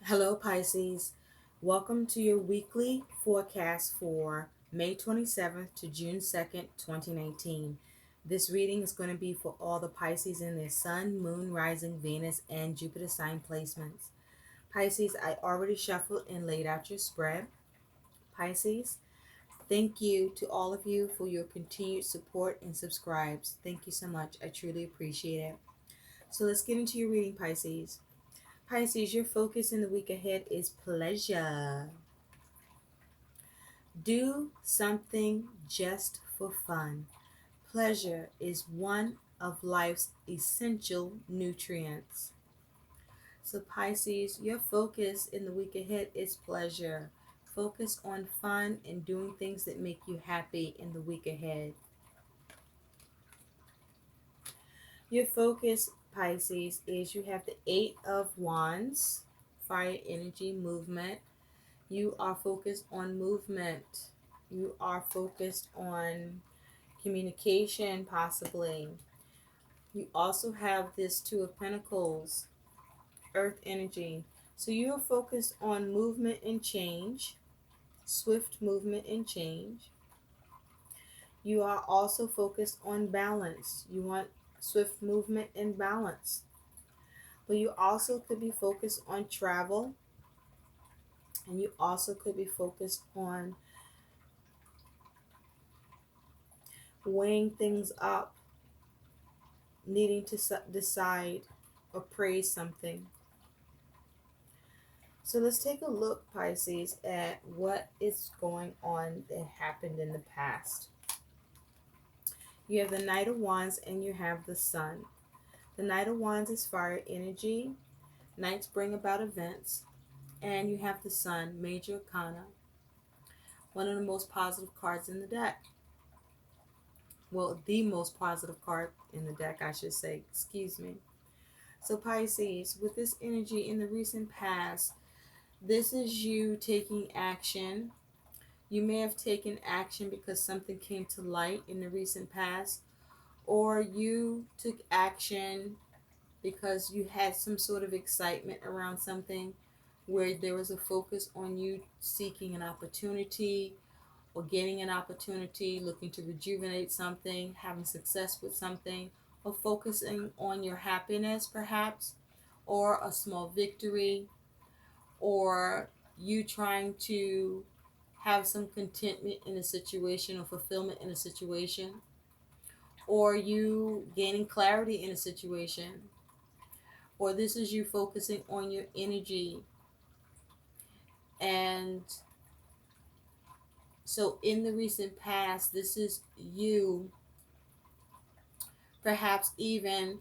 Hello, Pisces. Welcome to your weekly forecast for May 27th to June 2nd, 2019. This reading is going to be for all the Pisces in their Sun, Moon, Rising, Venus, and Jupiter sign placements. Pisces, I already shuffled and laid out your spread. Pisces, thank you to all of you for your continued support and subscribes. Thank you so much. I truly appreciate it. So let's get into your reading, Pisces. Pisces, your focus in the week ahead is pleasure. Do something just for fun. Pleasure is one of life's essential nutrients. So, Pisces, your focus in the week ahead is pleasure. Focus on fun and doing things that make you happy in the week ahead. Your focus, Pisces, is you have the Eight of Wands, fire energy, movement. You are focused on movement. You are focused on communication, possibly. You also have this Two of Pentacles, earth energy. So you are focused on movement and change, swift movement and change. You are also focused on balance. You want swift movement and balance. But you also could be focused on travel, and you also could be focused on weighing things up, needing to decide or praise something. So let's take a look, Pisces, at what is going on that happened in the past. You have the Knight of Wands and you have the Sun. The Knight of Wands is fire energy. Knights bring about events. And you have the Sun, Major Arcana, one of the most positive cards in the deck. Well, the most positive card in the deck, I should say. Excuse me. So Pisces, with this energy in the recent past, this is you taking action. You may have taken action because something came to light in the recent past, or you took action because you had some sort of excitement around something where there was a focus on you seeking an opportunity or getting an opportunity, looking to rejuvenate something, having success with something, or focusing on your happiness perhaps, or a small victory, or you trying to have some contentment in a situation or fulfillment in a situation, or you gaining clarity in a situation, or this is you focusing on your energy. And so in the recent past, this is you perhaps even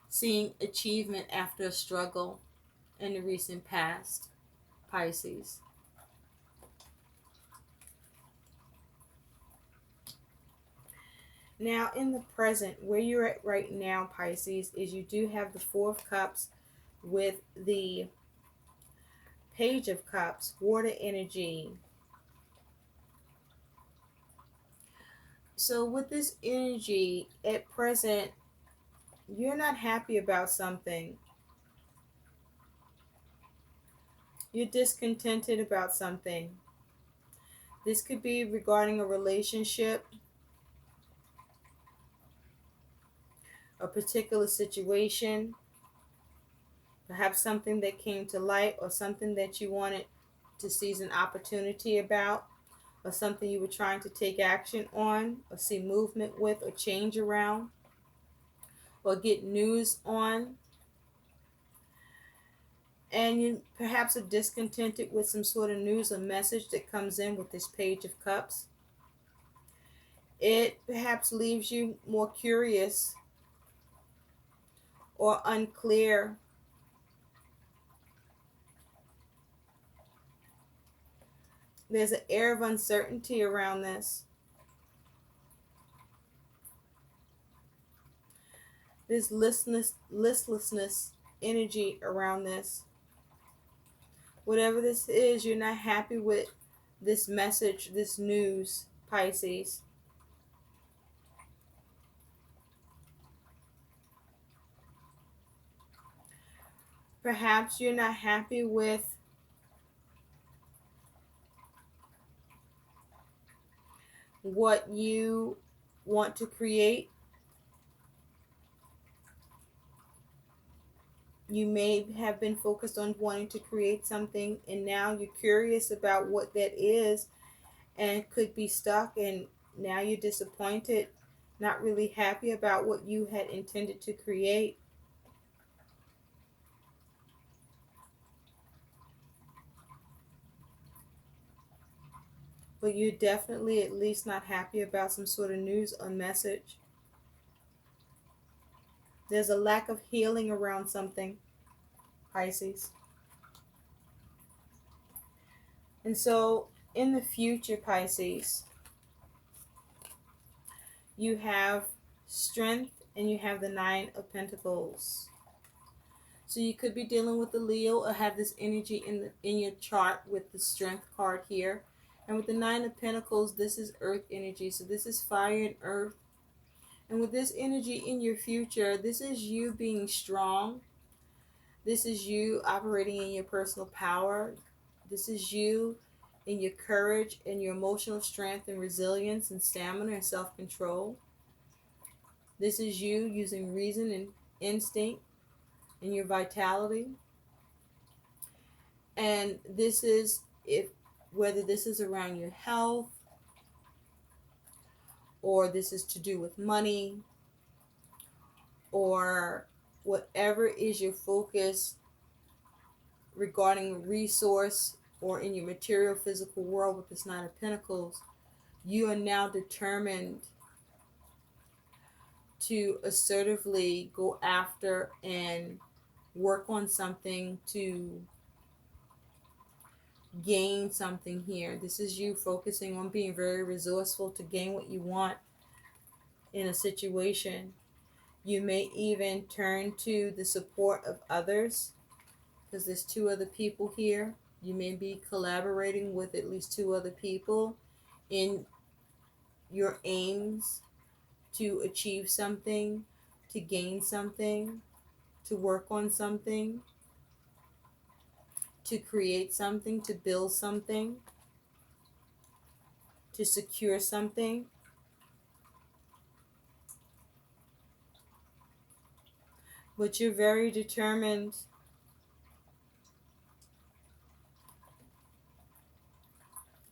seeing achievement after a struggle in the recent past, Pisces. Now, in the present, where you're at right now, Pisces, is you do have the Four of Cups with the Page of Cups, water energy. So with this energy, at present, you're not happy about something. You're discontented about something. This could be regarding a relationship, a particular situation, perhaps something that came to light or something that you wanted to seize an opportunity about, or something you were trying to take action on or see movement with or change around or get news on. And you perhaps are discontented with some sort of news or message that comes in with this Page of Cups. It perhaps leaves you more curious or unclear. There's an air of uncertainty around this. There's listlessness energy around this. Whatever this is, you're not happy with this message, this news, Pisces. Perhaps you're not happy with what you want to create. You may have been focused on wanting to create something, and now you're curious about what that is and could be stuck, and now you're disappointed, not really happy about what you had intended to create. But you're definitely at least not happy about some sort of news or message. There's a lack of healing around something, Pisces. And so in the future, Pisces, you have strength and you have the Nine of Pentacles. So you could be dealing with the Leo or have this energy in your chart with the Strength card here. And with the Nine of Pentacles, this is earth energy. So this is fire and earth. And with this energy in your future, this is you being strong. This is you operating in your personal power. This is you in your courage and your emotional strength and resilience and stamina and self-control. This is you using reason and instinct and your vitality. And this is if whether this is around your health or this is to do with money or whatever is your focus regarding resource or in your material physical world with this Nine of Pentacles, you are now determined to assertively go after and work on something to gain something here. This is you focusing on being very resourceful to gain what you want in a situation. You may even turn to the support of others because there's two other people here. You may be collaborating with at least two other people in your aims to achieve something, to gain something, to work on something, to create something, to build something, to secure something. But you're very determined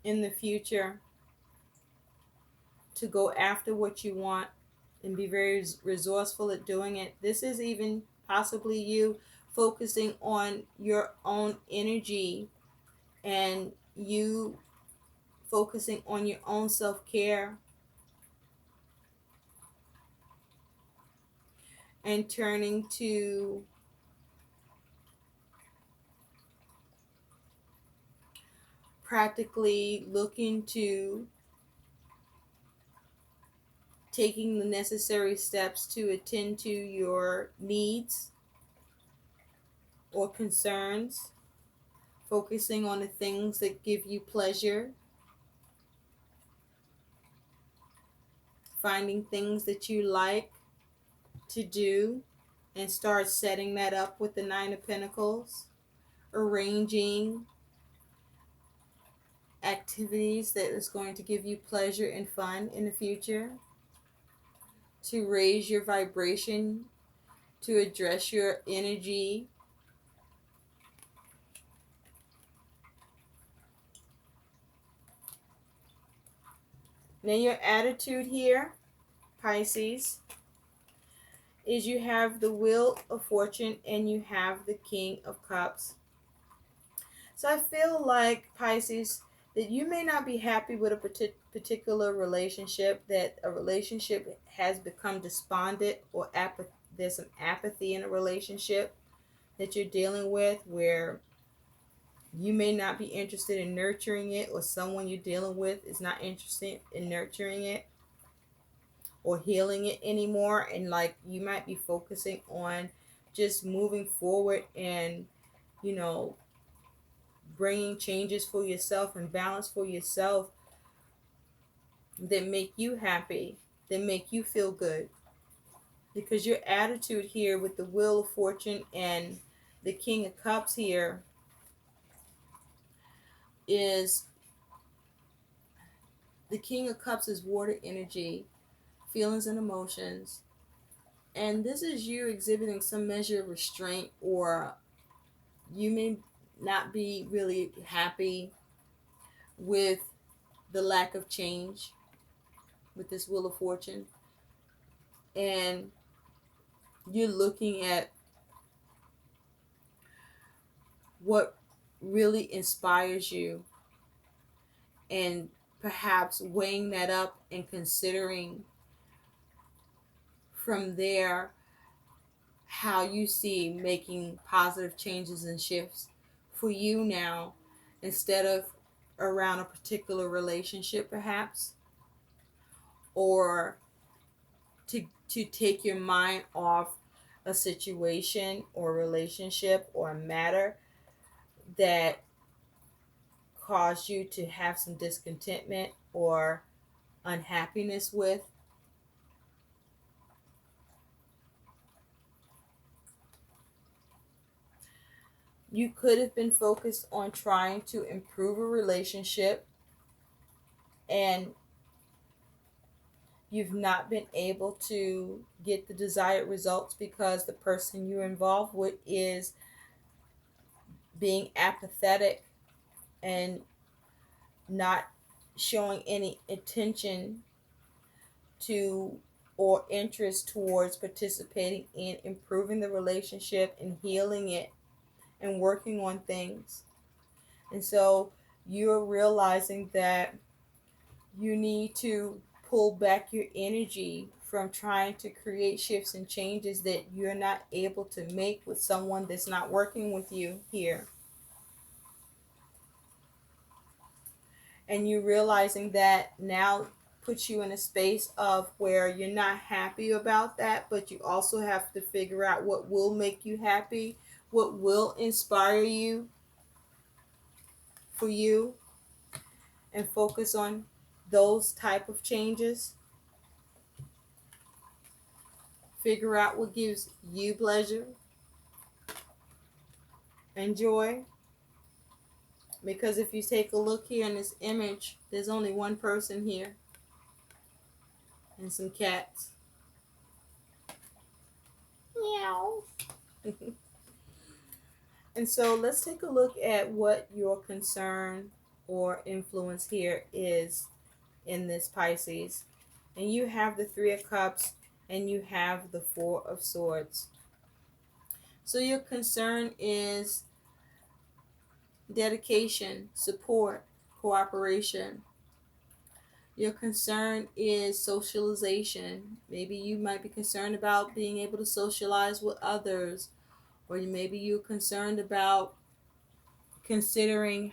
in the future to go after what you want and be very resourceful at doing it. This is even possibly you focusing on your own energy and you focusing on your own self-care and turning to practically look into taking the necessary steps to attend to your needs or concerns, focusing on the things that give you pleasure, finding things that you like to do and start setting that up with the Nine of Pentacles, arranging activities that is going to give you pleasure and fun in the future, to raise your vibration, to address your energy. Now your attitude here, Pisces, is you have the Wheel of Fortune and you have the King of Cups. So I feel like, Pisces, that you may not be happy with a particular relationship, that a relationship has become despondent or there's some apathy in a relationship that you're dealing with where you may not be interested in nurturing it, or someone you're dealing with is not interested in nurturing it or healing it anymore, and like you might be focusing on just moving forward and you know bringing changes for yourself and balance for yourself that make you happy, that make you feel good. Because your attitude here with the Wheel of Fortune and the King of Cups here is the King of Cups is water energy, feelings and emotions. And this is you exhibiting some measure of restraint, or you may not be really happy with the lack of change with this Wheel of Fortune. And you're looking at what really inspires you and perhaps weighing that up and considering from there how you see making positive changes and shifts for you now, instead of around a particular relationship perhaps, or to take your mind off a situation or relationship or a matter that caused you to have some discontentment or unhappiness with. You could have been focused on trying to improve a relationship, and you've not been able to get the desired results because the person you're involved with is being apathetic and not showing any attention to or interest towards participating in improving the relationship and healing it and working on things. And so you're realizing that you need to pull back your energy from trying to create shifts and changes that you're not able to make with someone that's not working with you here. And you realizing that now puts you in a space of where you're not happy about that, but you also have to figure out what will make you happy, what will inspire you for you, and focus on those type of changes. Figure out what gives you pleasure and joy. Because if you take a look here in this image, there's only one person here and some cats. Meow. And so let's take a look at what your concern or influence here is in this Pisces. And you have the Three of Cups and you have the Four of Swords. So your concern is dedication, support, cooperation. Your concern is socialization. Maybe you might be concerned about being able to socialize with others, or maybe you're concerned about considering,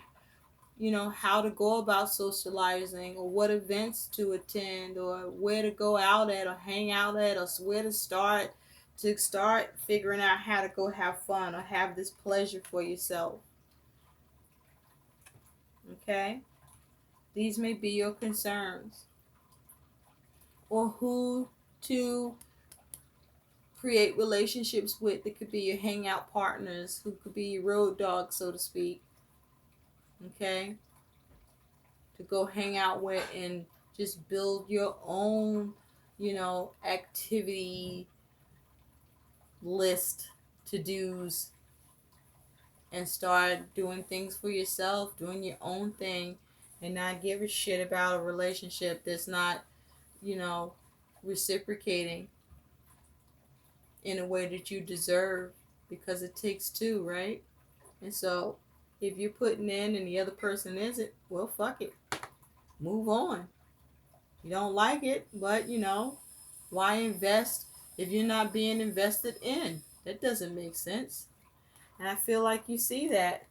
how to go about socializing, or what events to attend, or where to go out at, or hang out at, or where to start figuring out how to go have fun or have this pleasure for yourself. Okay? These may be your concerns. Or who to create relationships with. That could be your hangout partners, who could be your road dogs, so to speak. Okay? To go hang out with and just build your own, activity list, to-dos, and start doing things for yourself, doing your own thing, and not give a shit about a relationship that's not, reciprocating in a way that you deserve, because it takes two, right? And so if you're putting in and the other person isn't, well, fuck it. Move on. You don't like it, but why invest if you're not being invested in? That doesn't make sense. And I feel like you see that.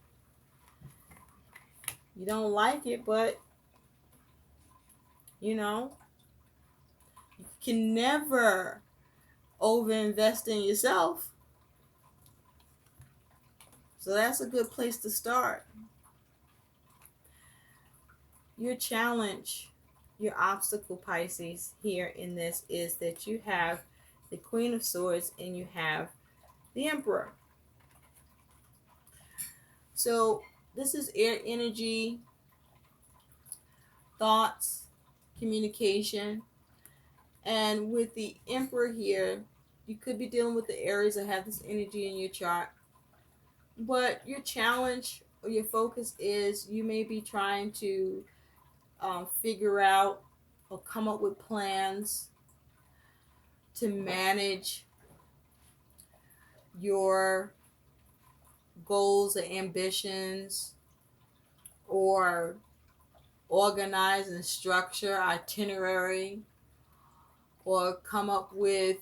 You don't like it, but you can never overinvest in yourself. So that's a good place to start. Your challenge, your obstacle, Pisces, here in this is that you have the Queen of Swords and you have the Emperor. So this is air energy, thoughts, communication. And with the Emperor here, you could be dealing with the Aries that have this energy in your chart. But your challenge or your focus is you may be trying to figure out or come up with plans to manage your goals and ambitions, or organize and structure itinerary, or come up with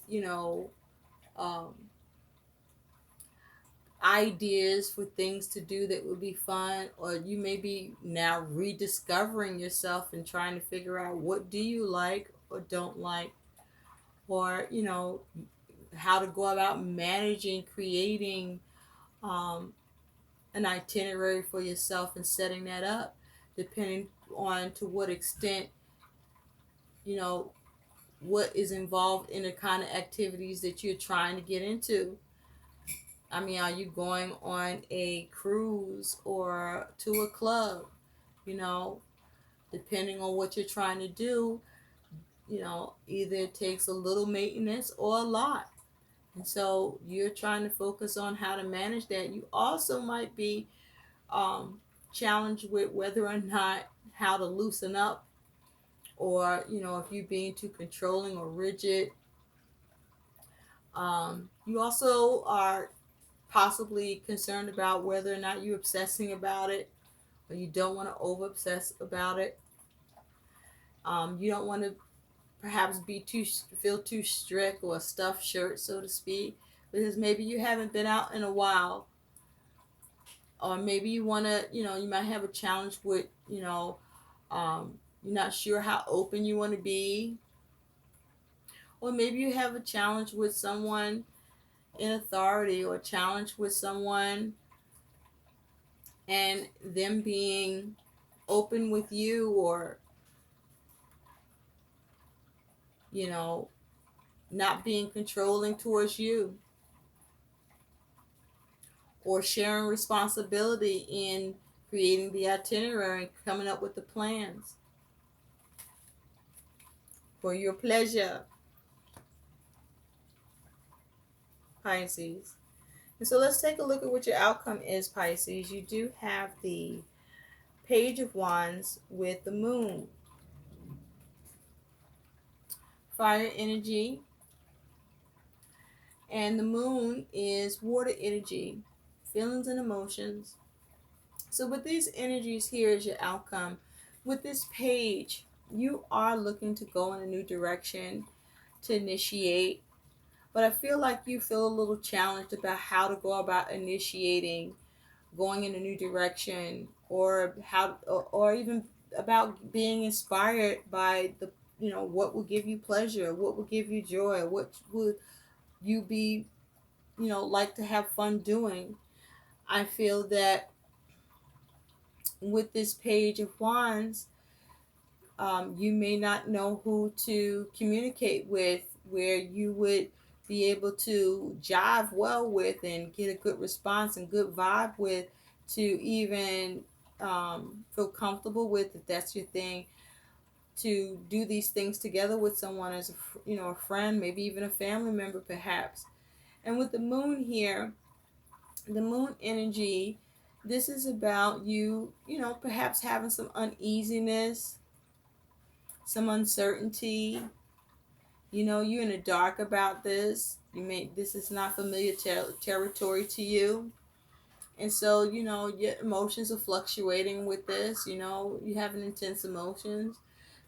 um, ideas for things to do that would be fun. Or you may be now rediscovering yourself and trying to figure out what do you like or don't like, or how to go about managing creating um, an itinerary for yourself and setting that up, depending on to what extent you know what is involved in the kind of activities that you're trying to get into. I mean, are you going on a cruise or to a club? You know, depending on what you're trying to do, either it takes a little maintenance or a lot. And so you're trying to focus on how to manage that. You also might be um, challenged with whether or not how to loosen up, or, if you're being too controlling or rigid. You also are possibly concerned about whether or not you're obsessing about it, or you don't want to over obsess about it. You don't want to perhaps be too feel too strict or a stuffed shirt, so to speak, because maybe you haven't been out in a while, or maybe you want to, you might have a challenge with, you're not sure how open you want to be, or maybe you have a challenge with someone in authority, or a challenge with someone and them being open with you, or you know not being controlling towards you, or sharing responsibility in creating the itinerary and coming up with the plans for your pleasure, Pisces. And so let's take a look at what your outcome is, Pisces. You do have the Page of Wands with the Moon, fire energy, and the Moon is water energy, feelings and emotions. So with these energies, here is your outcome. With this page, you are looking to go in a new direction, to initiate, but I feel like you feel a little challenged about how to go about initiating, going in a new direction, or how, or even about being inspired by the, what will give you pleasure, what will give you joy, what would you be, like to have fun doing. I feel that with this Page of Wands, you may not know who to communicate with, where you would be able to jive well with and get a good response and good vibe with, to even feel comfortable with, if that's your thing, to do these things together with someone as a friend, maybe even a family member perhaps. And with the Moon here, the Moon energy, this is about you, perhaps having some uneasiness, some uncertainty. You're in the dark about this. This is not familiar territory to you. And so, your emotions are fluctuating with this. You have an intense emotions.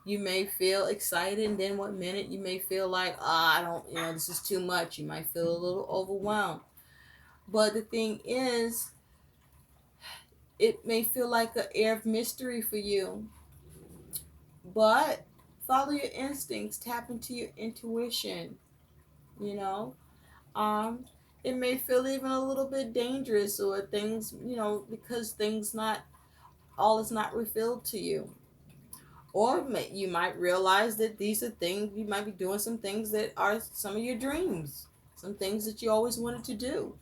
You may feel excited, and then one minute you may feel like, I don't, this is too much. You might feel a little overwhelmed. But the thing is, it may feel like an air of mystery for you. But follow your instincts, tap into your intuition, you know. Um, it may feel even a little bit dangerous, or things, because things not all is not revealed to you. Or you might realize that these are things, you might be doing some things that are some of your dreams, some things that you always wanted to do.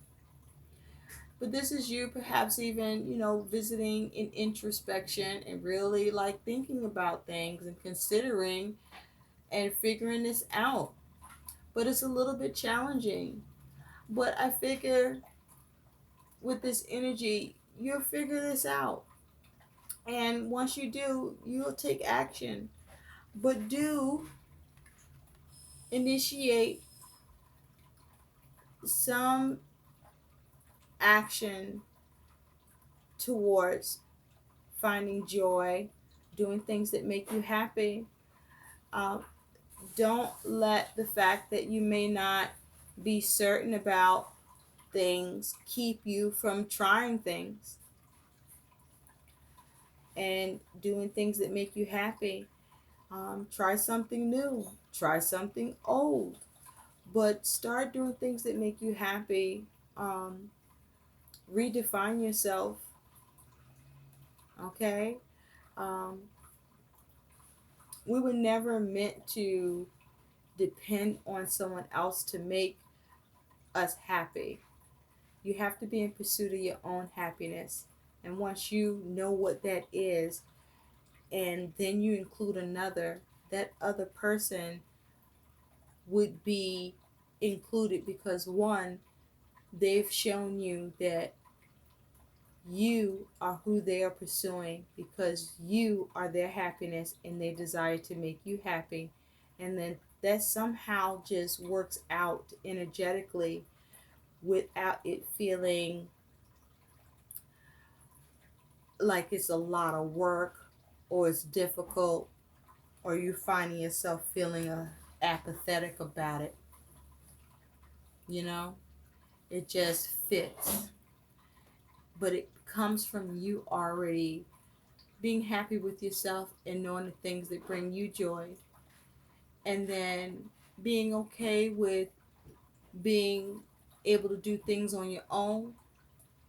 But this is you perhaps even, visiting in introspection and really like thinking about things and considering and figuring this out. But it's a little bit challenging. But I figure with this energy, you'll figure this out. And once you do, you'll take action. But do initiate some action towards finding joy, doing things that make you happy. Um, don't let the fact that you may not be certain about things keep you from trying things and doing things that make you happy. Try something new, try something old, but start doing things that make you happy. Redefine yourself, okay? Um, we were never meant to depend on someone else to make us happy. You have to be in pursuit of your own happiness. And once you know what that is, and then you include another, that other person would be included because one, they've shown you that you are who they are pursuing because you are their happiness and they desire to make you happy. And then that somehow just works out energetically without it feeling like it's a lot of work or it's difficult or you finding yourself feeling apathetic about it. You know, it just fits. But it comes from you already being happy with yourself and knowing the things that bring you joy. And then being okay with being able to do things on your own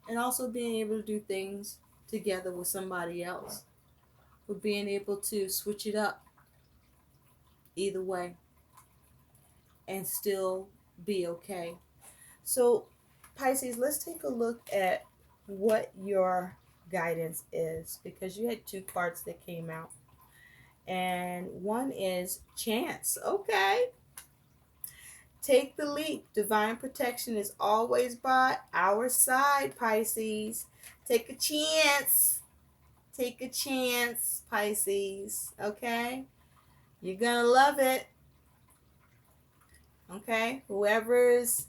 and also being able to do things together with somebody else. But being able to switch it up either way and still be okay. So, Pisces, let's take a look at what your guidance is because you had two cards that came out. And one is chance. Okay. Take the leap. Divine protection is always by our side, Pisces. Take a chance. Take a chance, Pisces. Okay? You're going to love it. Okay? Whoever's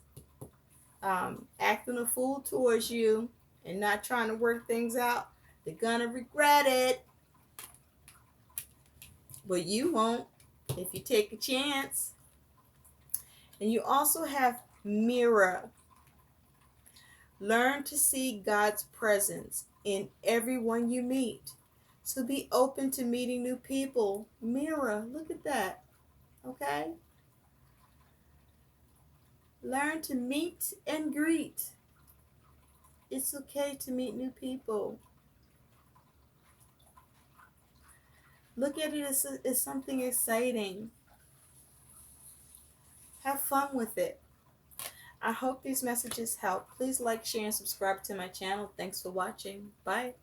acting a fool towards you and not trying to work things out, they're going to regret it. But you won't if you take a chance. And you also have mirror. Learn to see God's presence in everyone you meet. So be open to meeting new people. Mirror, look at that. Okay? Learn to meet and greet. It's okay to meet new people. Look at it as something exciting. Have fun with it. I hope these messages help. Please like, share, and subscribe to my channel. Thanks for watching. Bye.